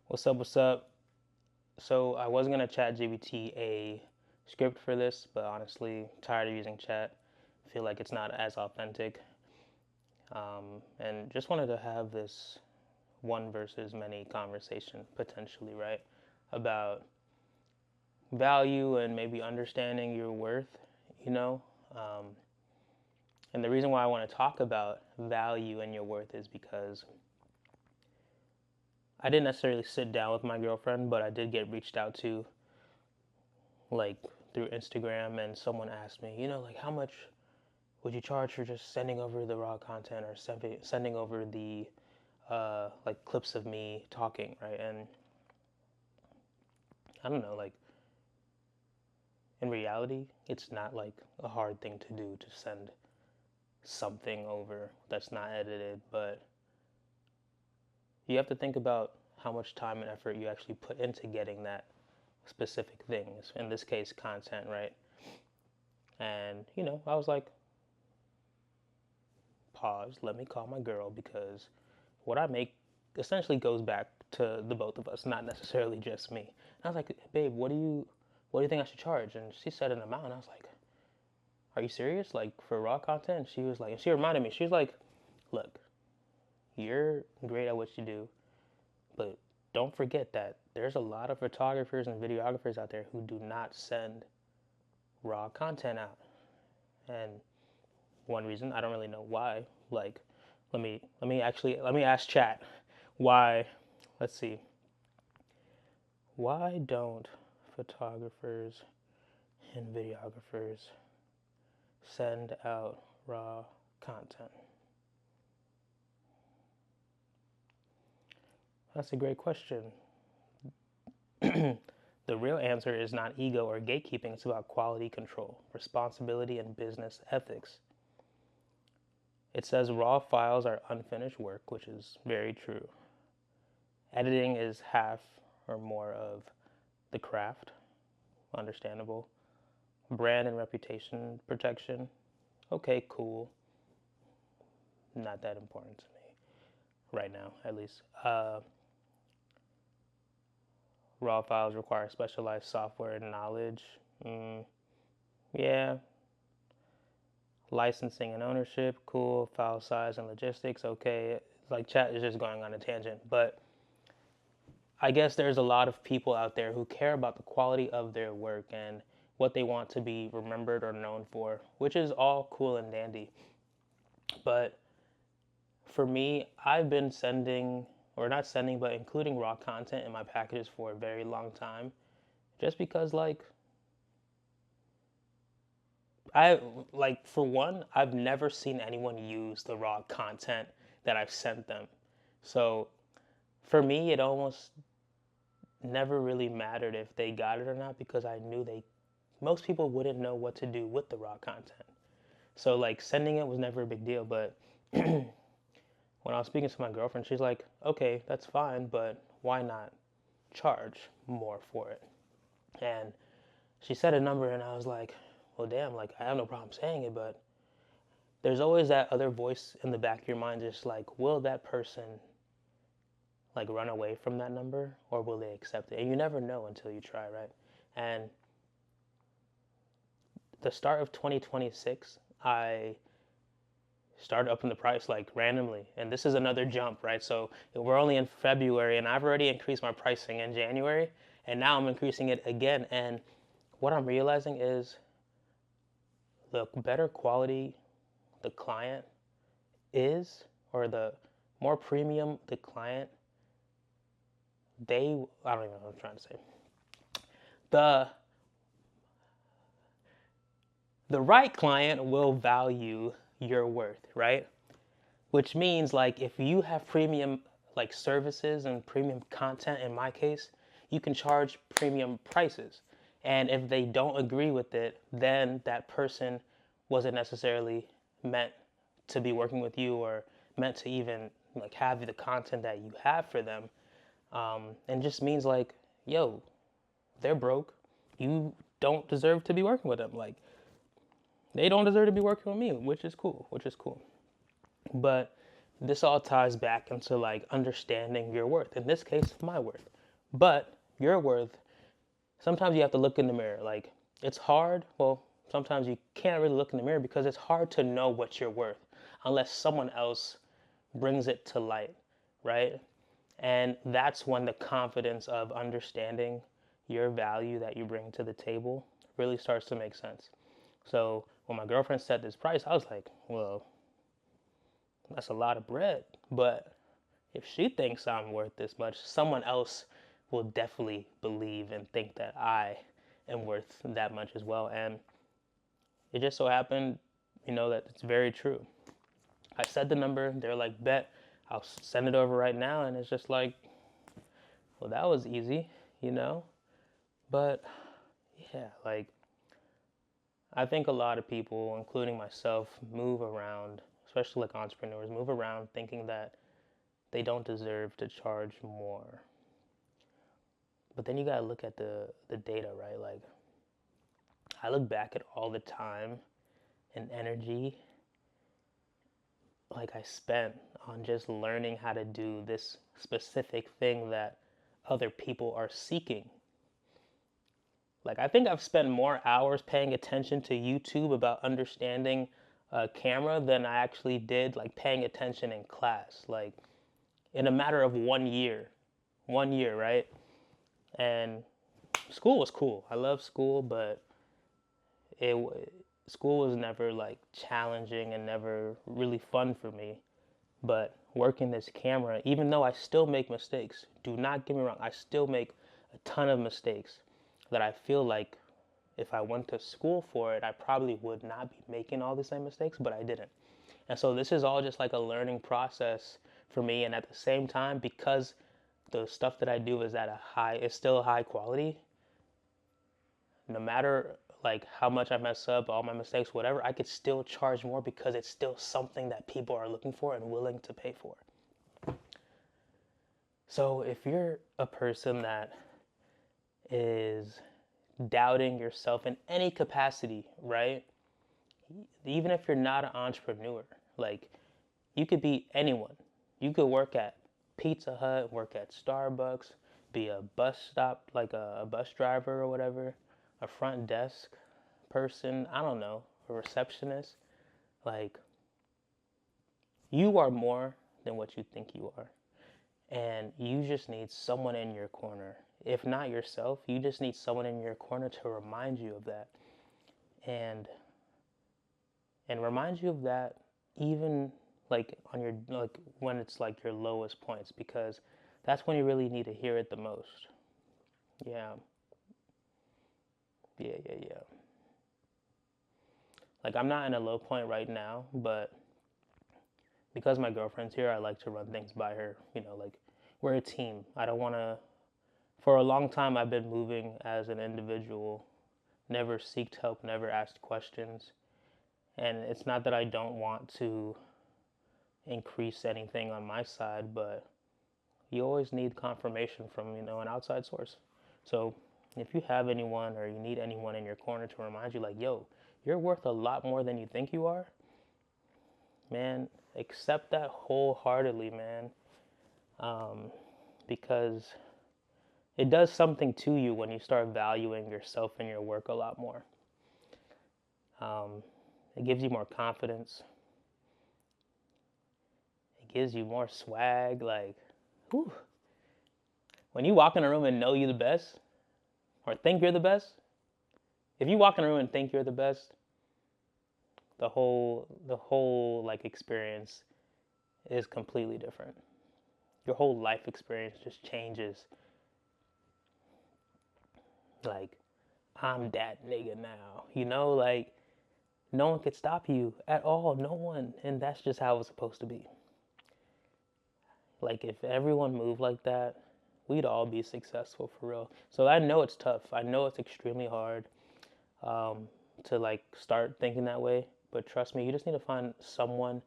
What's up? What's up? So I was gonna chat GBT a script for this, but honestly, tired of using chat. Feel like it's not as authentic, and just wanted to have this one versus many conversation potentially, right? About value and maybe understanding your worth, you know. Um, and the reason why I want to talk about value and your worth is because I didn't necessarily sit down with my girlfriend, but I did get reached out to like through Instagram, and someone asked me, like how much would you charge for just sending over the raw content or sending over the like clips of me talking, right? And I don't know, like in reality, it's not like a hard thing to do to send something over that's not edited, but you have to think about how much time and effort you actually put into getting that specific things. In this case, content, right? And I was like, pause, let me call my girl because what I make essentially goes back to the both of us, not necessarily just me. And I was like, babe, what do you think I should charge? And she said an amount. And I was like, are you serious? Like for raw content? And she was like, and she reminded me, she was like, look, you're great at what you do, but don't forget that there's a lot of photographers and videographers out there who do not send raw content out. And one reason, I don't really know why. Like, let me ask chat why. Let's see. Why don't photographers and videographers send out raw content? That's a great question. The real answer is not ego or gatekeeping, it's about quality control, responsibility, and business ethics. It says raw files are unfinished work, which is very true. Editing is half or more of the craft, understandable. Brand and reputation protection, okay, cool. Not that important to me right now, at least. Raw files require specialized software and knowledge. Yeah. Licensing and ownership, cool. File size and logistics, okay. Like chat is just going on a tangent, but I guess there's a lot of people out there who care about the quality of their work and what they want to be remembered or known for, which is all cool and dandy. But for me, I've been sending, or not sending, but including raw content in my packages for a very long time. Just because, like, for one, I've never seen anyone use the raw content that I've sent them. So for me, it almost never really mattered if they got it or not because I knew most people wouldn't know what to do with the raw content. So like sending it was never a big deal. But when I was speaking to my girlfriend, she's like, okay, that's fine, but why not charge more for it? And she said a number, and I was like, well, damn, like I have no problem saying it, but there's always that other voice in the back of your mind, just like, will that person like run away from that number or will they accept it? And you never know until you try, right? And the start of 2026, I started upping the price like randomly. And this is another jump, right? So we're only in February and I've already increased my pricing in January and now I'm increasing it again. And what I'm realizing is the better quality the client is, or the more premium the client, I don't even know what I'm trying to say. The the right client will value your worth, right? Which means like if you have premium like services and premium content in my case, you can charge premium prices. And if they don't agree with it, then that person wasn't necessarily meant to be working with you or meant to even like have the content that you have for them. And just means like, yo, they're broke. You don't deserve to be working with them. Like they don't deserve to be working with me, which is cool, which is cool. But this all ties back into like understanding your worth. In this case, my worth. But your worth, sometimes you have to look in the mirror. Like, it's hard. Well, sometimes you can't really look in the mirror because it's hard to know what you're worth unless someone else brings it to light, right? And that's when the confidence of understanding your value that you bring to the table really starts to make sense. So when my girlfriend said this price, I was like, well, that's a lot of bread. But if she thinks I'm worth this much, someone else will definitely believe and think that I am worth that much as well. And it just so happened, that it's very true. I said the number, they're like, bet, I'll send it over right now. And it's just like, well, that was easy, you know? But yeah, like, I think a lot of people, including myself, move around, especially like entrepreneurs, move around thinking that they don't deserve to charge more. But then you gotta look at the data, right? Like, I look back at all the time and energy like I spent on just learning how to do this specific thing that other people are seeking. Like, I think I've spent more hours paying attention to YouTube about understanding a camera than I actually did like paying attention in class. Like, in a matter of 1 year, 1 year, right? And school was cool. I love school, but it school was never like challenging and never really fun for me. But working this camera, even though I still make mistakes, do not get me wrong, I still make a ton of mistakes that I feel like if I went to school for it, I probably would not be making all the same mistakes, but I didn't. And so this is all just like a learning process for me. And at the same time, because the stuff that I do is at a high, it's still high quality, no matter like how much I mess up, all my mistakes, whatever, I could still charge more because it's still something that people are looking for and willing to pay for. So if you're a person that is doubting yourself in any capacity, right? Even if you're not an entrepreneur, like, you could be anyone. You could work at Pizza Hut, work at Starbucks, be a bus stop, like a bus driver or whatever, a front desk person, I don't know, a receptionist. Like, you are more than what you think you are. And you just need someone in your corner. If not yourself, you just need someone in your corner to remind you of that. And remind you of that even like on your like when it's like your lowest points, because that's when you really need to hear it the most. Yeah. Yeah. Like, I'm not in a low point right now, but because my girlfriend's here, I like to run things by her. Like, we're a team. I don't want to. For a long time, I've been moving as an individual, never seeked help, never asked questions. And it's not that I don't want to increase anything on my side, but you always need confirmation from, an outside source. So if you have anyone or you need anyone in your corner to remind you, like, yo, you're worth a lot more than you think you are, man, accept that wholeheartedly, man. Because it does something to you when you start valuing yourself and your work a lot more. It gives you more confidence. It gives you more swag. Like, whew. When you walk in a room and know you're the best, or think you're the best, if you walk in a room and think you're the best, the whole like experience is completely different. Your whole life experience just changes. Like, I'm that nigga now. Like, no one could stop you at all. No one. And that's just how it's supposed to be. Like, if everyone moved like that, we'd all be successful for real. So I know it's tough. I know it's extremely hard to like start thinking that way. But trust me, you just need to find someone.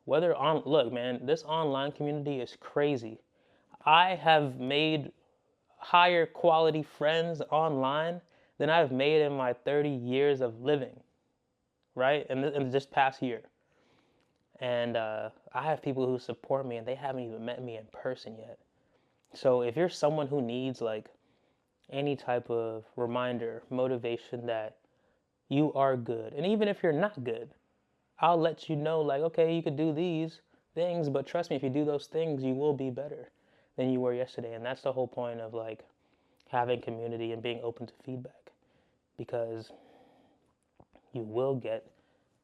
Look, man, this online community is crazy. I have made higher quality friends online than I've made in my 30 years of living, right? In this past year. And I have people who support me and they haven't even met me in person yet. So if you're someone who needs like any type of reminder, motivation that you are good, and even if you're not good, I'll let you know, like, okay, you could do these things, but trust me, if you do those things, you will be better than you were yesterday. And that's the whole point of like having community and being open to feedback, because you will get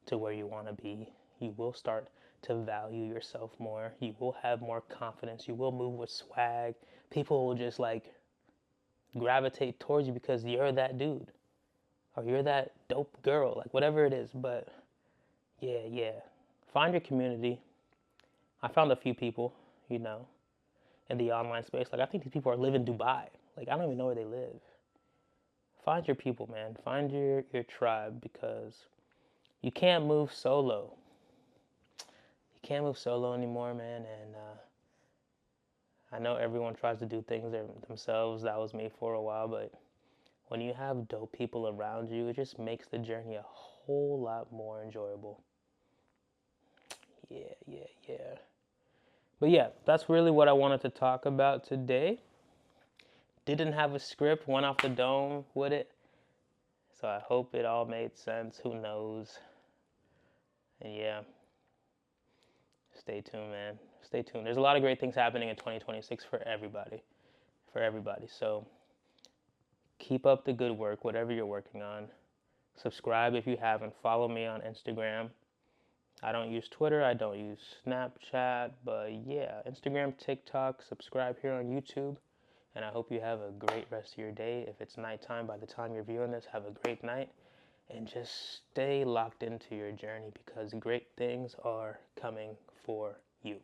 to where you want to be. You will start to value yourself more. You will have more confidence. You will move with swag. People will just like gravitate towards you because you're that dude or you're that dope girl, like whatever it is. But yeah. Find your community. I found a few people, you know, in the online space. Like I think these people are living in Dubai. Like I don't even know where they live. Find your people, man. Find your tribe, because you can't move solo. You can't move solo anymore, man. And I know everyone tries to do things themselves. That was me for a while, but when you have dope people around you, it just makes the journey a whole lot more enjoyable. Yeah. But yeah, that's really what I wanted to talk about today. Didn't have a script, went off the dome with it. So I hope it all made sense. Who knows? And yeah, stay tuned, man. Stay tuned. There's a lot of great things happening in 2026 for everybody. For everybody. So keep up the good work, whatever you're working on. Subscribe if you haven't. Follow me on Instagram. I don't use Twitter. I don't use Snapchat. But yeah, Instagram, TikTok. Subscribe here on YouTube. And I hope you have a great rest of your day. If it's nighttime by the time you're viewing this, have a great night. And just stay locked into your journey, because great things are coming for you.